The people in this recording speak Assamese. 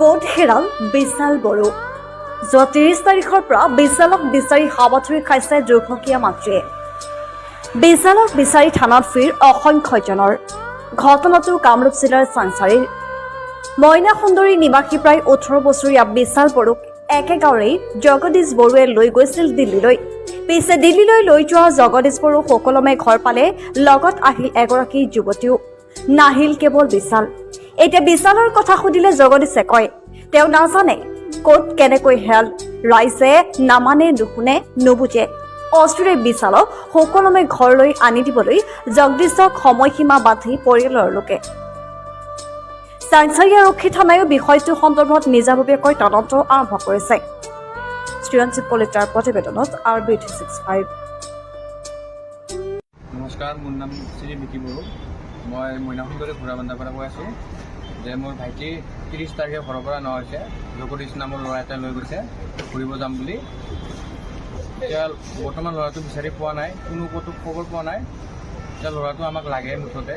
ক'ত হেৰাল বিশাল বড়ো। যোৱা ৩০ তাৰিখৰ পৰা বিশালক বিচাৰি হাবাথুৰি খাইছে দুৰ্ভগীয়া মাতৃয়ে। বিশালক বিচাৰি থানাত ভিৰ অসংখ্যজনৰ। ঘটনাটো কামৰূপ জিলাৰ চাংচাৰীৰ মইনা সুন্দৰী নিবাসী প্ৰায় ১৮ বছৰীয়া বিশাল বড়োক একে গাঁৱৰে জগদীশ বড়োৱে লৈ গৈছিল দিল্লীলৈ। পিছে দিল্লীলৈ লৈ যোৱা জগদীশ বড়ো সুকলমে ঘৰ পালে লগত আহিল এগৰাকী যুৱতীও। নাহিল কেৱল বিশাল। এতিয়া বিশালৰ কথা সুধিলে জগদীশে কয় তেওঁ নাজানে ক'ত কেনেকৈ হেৰাল। ৰাইজে নামানে নুশুনে নুবুজে। অস্ত্ৰেৰে বিশালক সুকলমে ঘৰলৈ আনি দিবলৈ জগদীশক সময়সীমা বান্ধি পৰিয়ালৰ লোকে। চাংচাৰী আৰক্ষী থানায়ো বিষয়টো সন্দৰ্ভত নিজাববীয়াকৈ তদন্ত আৰম্ভ কৰিছে। চিৰঞ্জীৱ কলিতাৰ প্ৰতিবেদনত RB365। নমস্কাৰ, মোৰ নাম শ্ৰী বিকি বড়ো। মই মইনা সুন্দৰী ঘোঁৰাবান্ধাৰ পৰা কৈ আছোঁ যে মোৰ ভাইটি ৩০ তাৰিখে ঘৰৰ পৰা নোহোৱা হৈছে। জগদীশ নামৰ ল'ৰা এটাই লৈ গৈছে ঘূৰিব যাম বুলি। এতিয়া বৰ্তমান ল'ৰাটো বিচাৰি পোৱা নাই, কোনো ক'তো খবৰ পোৱা নাই। এতিয়া ল'ৰাটো আমাক লাগে মুঠতে।